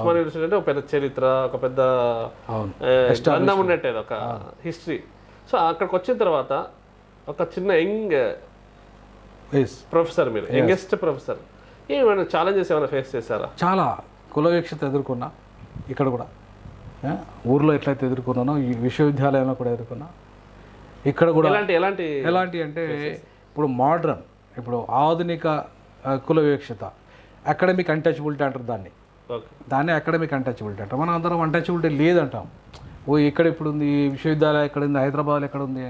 Osmania university అంటే ఒక పెద్ద చరిత్ర, ఒక పెద్ద గ్రంథం ఉన్నట్టే ఒక హిస్టరీ. సో అక్కడికి వచ్చిన తర్వాత ఒక చిన్న యంగ్ ప్రొఫెసర్, మీరు యంగెస్ట్ ప్రొఫెసర్, ఏమైనా ఛాలెంజెస్ ఏమైనా ఫేస్ చేశారా? చాలా కుల వివక్షత ఎదుర్కొన్నా, ఇక్కడ కూడా ఊర్లో ఎట్లయితే ఎదుర్కొన్నానో ఈ విశ్వవిద్యాలయంలో కూడా ఎదుర్కొన్నా. ఇక్కడ కూడా ఎలాంటి అంటే ఇప్పుడు మోడ్రన్, ఇప్పుడు ఆధునిక కుల వివక్షత, అకాడమిక్ అన్టచబిలిటీ అంటారు దాన్ని అకాడమిక్ అన్టచబిలిటీ అంటారు. మనం అందరం అన్టచబిలిటీ లేదంటాం. ఓ ఇక్కడ ఇప్పుడు ఉంది, విశ్వవిద్యాలయం ఎక్కడ ఉంది, హైదరాబాద్ ఎక్కడ ఉంది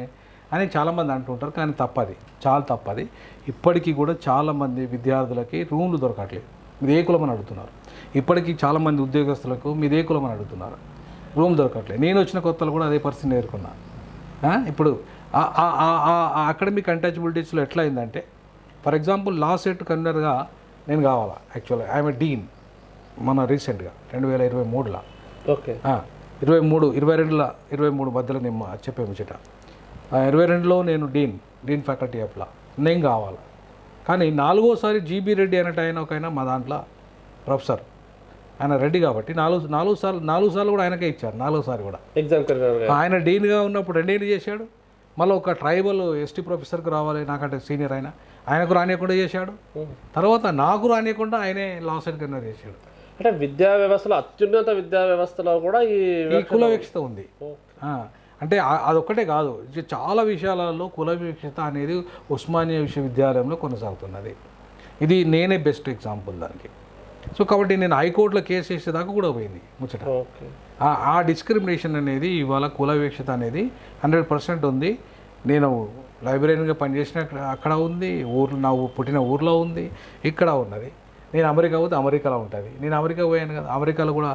అని చాలామంది అంటుంటారు. కానీ తప్పది, చాలా తప్పది. ఇప్పటికీ కూడా చాలామంది విద్యార్థులకి రూమ్లు దొరకట్లేదు. మీరు ఏ కులం అని అడుగుతున్నారు. ఇప్పటికీ చాలామంది ఉద్యోగస్తులకు మీరు ఏ కులం అని అడుగుతున్నారు, రూమ్ దొరకట్లేదు. నేను వచ్చిన కొత్తలు కూడా అదే పరిస్థితి ఎదుర్కొన్నా. ఇప్పుడు అకాడమిక్ అన్టచబిలిటీస్లో ఎట్లా అయిందంటే, ఫర్ ఎగ్జాంపుల్ లా సెట్ కన్వీనర్గా నేను కావాలా. యాక్చువల్గా ఐఎమ్ ఏ డీన్. మన రీసెంట్గా 2023లో ఓకే 22 మధ్యలో నేను చెప్పే ముచ్చట 22లో నేను డీన్ ఫ్యాకల్టీ ఆఫ్ లా నేను కావాలి. కానీ 4వసారి జీబీ రెడ్డి అన్నట్టు ఆయన ఒక ఆయన మా దాంట్లో ప్రొఫెసర్, ఆయన రెడ్డి కాబట్టి నాలుగు సార్లు కూడా ఆయనకే ఇచ్చారు. 4వసారి కూడా ఆయన డీన్గా ఉన్నప్పుడు 2 ఏళ్ళు చేశాడు. మళ్ళీ ఒక ట్రైబల్ ఎస్టీ ప్రొఫెసర్కి రావాలి, నాకంటే సీనియర్ ఆయనకు రానియకుండా చేశాడు. తర్వాత నాకు రానియకుండా ఆయనే లా సెట్ కన్వీనర్ చేశాడు. అంటే విద్యా వ్యవస్థలో, అత్యున్నత విద్యా వ్యవస్థలో కూడా ఈ కుల వివక్షత ఉంది. అంటే అదొక్కటే కాదు, చాలా విషయాలలో కుల వివక్షత అనేది ఉస్మానియా విశ్వవిద్యాలయంలో కొనసాగుతున్నది. ఇది నేనే బెస్ట్ ఎగ్జాంపుల్ దానికి. సో కాబట్టి నేను హైకోర్టులో కేసు వేసేదాకా కూడా పోయింది ముచ్చట. ఆ డిస్క్రిమినేషన్ అనేది ఇవాళ కుల వివక్షత అనేది 100% ఉంది. నేను లైబ్రరీగా పనిచేసిన అక్కడ ఉంది, నా పుట్టిన ఊర్లో ఉంది, ఇక్కడ ఉన్నది. నేను అమెరికా పోతే అమెరికాలో ఉంటుంది. నేను అమెరికా పోయాను కదా, అమెరికాలో కూడా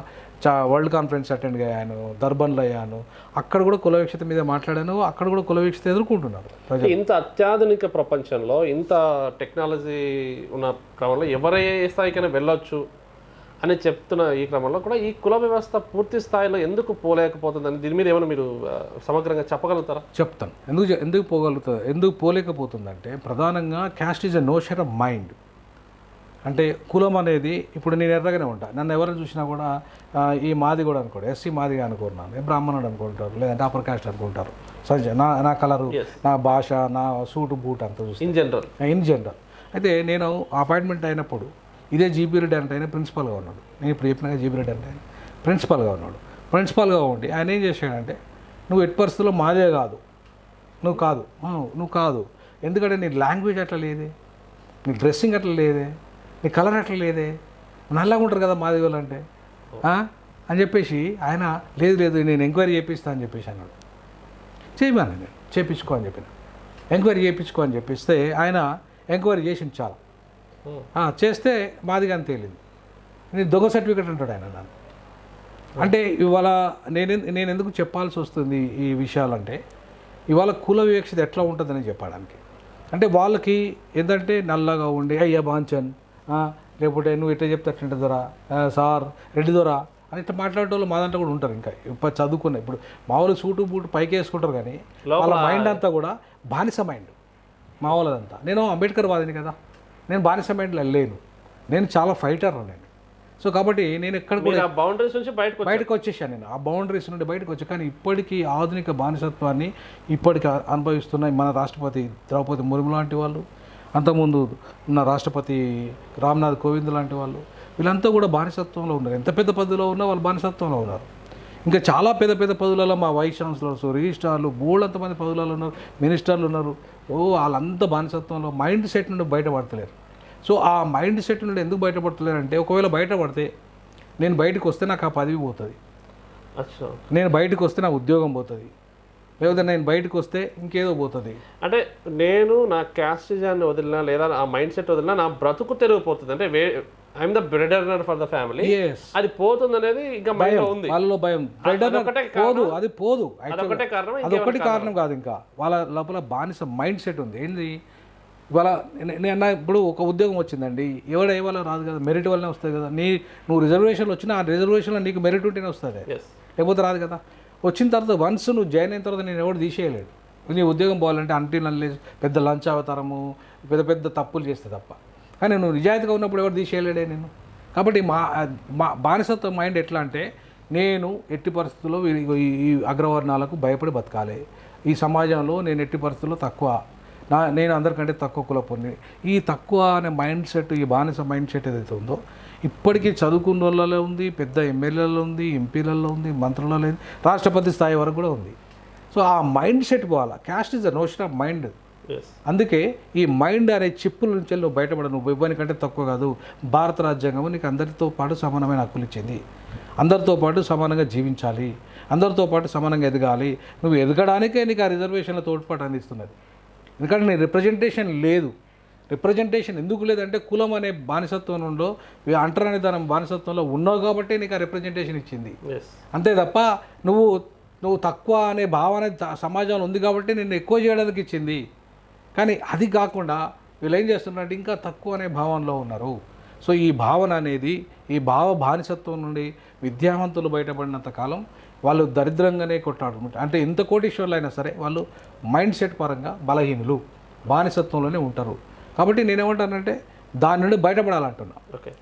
వరల్డ్ కాన్ఫరెన్స్ అటెండ్ అయ్యాను, దర్బన్లో అయ్యాను. అక్కడ కూడా కుల వివక్షత మీద మాట్లాడాను. అక్కడ కూడా కుల వివక్షత ఎదుర్కొంటున్నారు ప్రజలు. ఇంత అత్యాధునిక ప్రపంచంలో, ఇంత టెక్నాలజీ ఉన్న క్రమంలో ఎవరే స్థాయికైనా వెళ్ళొచ్చు అని చెప్తున్న ఈ క్రమంలో కూడా ఈ కుల వ్యవస్థ పూర్తి స్థాయిలో ఎందుకు పోలేకపోతుందని దీని మీద ఏమైనా మీరు సమగ్రంగా చెప్పగలుగుతారా? చెప్తాను. ఎందుకు పోలేకపోతుందంటే, ప్రధానంగా caste is a notion of mind. అంటే కులం అనేది, ఇప్పుడు నేను ఎర్రగానే ఉంటా, నన్ను ఎవరైనా చూసినా కూడా ఈ మాది కూడా అనుకోడు, ఎస్సీ మాదిగా అనుకుంటున్నాను, బ్రాహ్మణుడు అనుకుంటారు, లేదంటే అప్పర్ కాస్ట్ అనుకుంటారు. సహజ నా కలరు, నా భాష, నా సూటు బూట్ అంతా చూసి ఇన్ జనరల్. అయితే నేను అపాయింట్మెంట్ అయినప్పుడు ఇదే జీబీ రెడ్డి అంటే ఆయన ప్రిన్సిపల్గా ఉన్నాడు. నేను ఇప్పుడు చెప్పినాక జీబీ రెడ్డి అంటే ఆయన ప్రిన్సిపల్గా ఉన్నాడు. ప్రిన్సిపల్గా ఉండి ఆయన ఏం చేశాడంటే, నువ్వు ఎట్టి పరిస్థితుల్లో మాదే కాదు, నువ్వు కాదు, ఎందుకంటే నీ లాంగ్వేజ్ అట్లా లేదే, నీ డ్రెస్సింగ్ అట్లా లేదే, నీ కలర్ అట్లా లేదే, నల్లగా ఉంటారు కదా మాది వాళ్ళు అంటే అని చెప్పేసి ఆయన లేదు నేను ఎంక్వైరీ చేపిస్తా అని చెప్పేసి అన్నాడు. చేయమని నేను చేయించుకో అని చెప్పిన, ఎంక్వైరీ చేయించుకో అని చెప్పిస్తే ఆయన ఎంక్వైరీ చేసింది చాలా. చేస్తే మాదిగా అని తేలింది. నేను దొంగ సర్టిఫికెట్ అంటాడు ఆయన నన్ను. అంటే ఇవాళ నేను ఎందుకు చెప్పాల్సి వస్తుంది ఈ విషయాలంటే, ఇవాళ కుల వివక్షత ఎట్లా ఉంటుందని చెప్పడానికి. అంటే వాళ్ళకి ఏంటంటే నల్లగా ఉండి అయ్యా బాంచన్, లేకపోతే నువ్వు ఇట్లా చెప్తే అట్లా దొరా, సార్ రెడ్డి దొరా అని ఇట్లా మాట్లాడే వాళ్ళు మా దాంట్లో కూడా ఉంటారు. ఇంకా ఇప్పుడు చదువుకున్న, ఇప్పుడు మామూలు సూటు బూటు పైకి వేసుకుంటారు, కానీ వాళ్ళ మైండ్ అంతా కూడా బానిస మైండ్ మా వాళ్ళదంతా. నేను అంబేద్కర్ వాదిని కదా, నేను బానిస మైండ్లో లేను, నేను చాలా ఫైటర్ నేను. సో కాబట్టి నేను ఎక్కడ కూడా బౌండరీస్ నుంచి బయటకు వచ్చేసాను. నేను ఆ బౌండరీస్ నుండి బయటకు వచ్చాను. కానీ ఇప్పటికీ ఆధునిక బానిసత్వాన్ని ఇప్పటికీ అనుభవిస్తున్నాయి మన రాష్ట్రపతి ద్రౌపది ముర్ము లాంటి వాళ్ళు, అంతకుముందు ఉన్న రాష్ట్రపతి రామ్నాథ్ కోవింద్ లాంటి వాళ్ళు, వీళ్ళంతా కూడా బానిసత్వంలో ఉన్నారు. ఎంత పెద్ద పదవిలో ఉన్నా వాళ్ళు బానిసత్వంలో ఉన్నారు. ఇంకా చాలా పెద్ద పదవులలో మా వైస్ ఛాన్సలర్స్, రిజిస్ట్రార్లు, బోల్డంతమంది పదవులలో ఉన్నారు, మినిస్టర్లు ఉన్నారు. వాళ్ళంతా బానిసత్వంలో మైండ్ సెట్ నుండి బయటపడతలేరు. సో ఆ మైండ్ సెట్ నుండి ఎందుకు బయటపడతలేరు అంటే, ఒకవేళ బయటపడితే నేను బయటకు వస్తే నాకు ఆ పదవి పోతుంది, నేను బయటకు వస్తే నా ఉద్యోగం పోతుంది, లేకపోతే నేను బయటకు వస్తే ఇంకేదో పోతుంది. అంటే నేను నా క్యాస్టిజాన్ని వదిలినా, లేదా ఆ మైండ్ సెట్ వదిలినా నా బ్రతుకు తెరిగిపోతుంది. అంటే I'm the bread earner for the family, అది పోతుంది అనేది ఇంకా మైండ్లో ఉంది. వాళ్ళలో భయం పోదు, అది పోదు. అదొకటి కారణం కాదు, ఇంకా వాళ్ళ లోపల బానిస మైండ్ సెట్ ఉంది. ఏంది ఇవాళ నేను ఇప్పుడు ఒక ఉద్యోగం వచ్చిందండి, ఇవాళ రాదు కదా, మెరిట్ వల్లనే వస్తుంది కదా. నువ్వు రిజర్వేషన్లో వచ్చినా ఆ రిజర్వేషన్లో నీకు మెరిట్ ఉంటేనే వస్తుంది, లేకపోతే రాదు కదా. వచ్చిన తర్వాత వన్స్ నువ్వు జాయిన్ అయిన తర్వాత నేను ఎవరు తీసేయలేడు. నీ ఉద్యోగం పోవాలంటే నన్ను పెద్ద లంచ్ అవతారము, పెద్ద తప్పులు చేస్తే తప్ప. కానీ నువ్వు నిజాయితీగా ఉన్నప్పుడు ఎవరు తీసేయలేడే నేను. కాబట్టి మా బానిసత్వ మైండ్ ఎట్లా అంటే నేను ఎట్టి పరిస్థితుల్లో ఈ అగ్రవర్ణాలకు భయపడి బతకాలి, ఈ సమాజంలో నేను ఎట్టి పరిస్థితుల్లో తక్కువ, నేను అందరికంటే తక్కువ కులపుని, ఈ తక్కువ అనే మైండ్ సెట్, ఈ బానిస మైండ్ సెట్ ఏదైతే ఉందో ఇప్పటికీ చదువుకున్న వాళ్ళలో ఉంది, పెద్ద ఎమ్మెల్యేలలో ఉంది, ఎంపీలలో ఉంది, మంత్రులలో ఉంది, రాష్ట్రపతి స్థాయి వరకు కూడా ఉంది. సో ఆ మైండ్ సెట్ పోవాలా. Caste is the notion of mind. అందుకే ఈ మైండ్ అనే చిప్పుల నుంచి నువ్వు బయటపడ, నువ్వు ఇవ్వనికంటే తక్కువ కాదు. భారత రాజ్యాంగం నీకు అందరితో పాటు సమానమైన హక్కులు ఇచ్చింది, అందరితో పాటు సమానంగా జీవించాలి, అందరితో పాటు సమానంగా ఎదగాలి. నువ్వు ఎదగడానికే నీకు ఆ రిజర్వేషన్ల తోడ్పాటు అందిస్తున్నది. ఎందుకంటే నీ రిప్రజెంటేషన్ లేదు. రిప్రజెంటేషన్ ఎందుకు లేదంటే కులం అనే బానిసత్వం నుండో అంటరాని దానం బానిసత్వంలో ఉన్నావు కాబట్టి నీకు ఆ రిప్రజెంటేషన్ ఇచ్చింది. అంతే తప్ప నువ్వు తక్కువ అనే భావన సమాజంలో ఉంది కాబట్టి నిన్ను ఎక్కువ చేయడానికి ఇచ్చింది. కానీ అది కాకుండా వీళ్ళు ఏం చేస్తున్నారంటే ఇంకా తక్కువ అనే భావనలో ఉన్నారు. సో ఈ భావన అనేది, ఈ బానిసత్వం నుండి విద్యావంతులు బయటపడినంత కాలం వాళ్ళు దరిద్రంగానే కొట్టాడుకుంటారు. అంటే ఎంత కోటీశ్వర్లు అయినా సరే వాళ్ళు మైండ్ సెట్ పరంగా బలహీనులు, బానిసత్వంలోనే ఉంటారు. కాబట్టి నేనేమంటానంటే దాని నుండి బయటపడాలంటున్నా. ఓకే.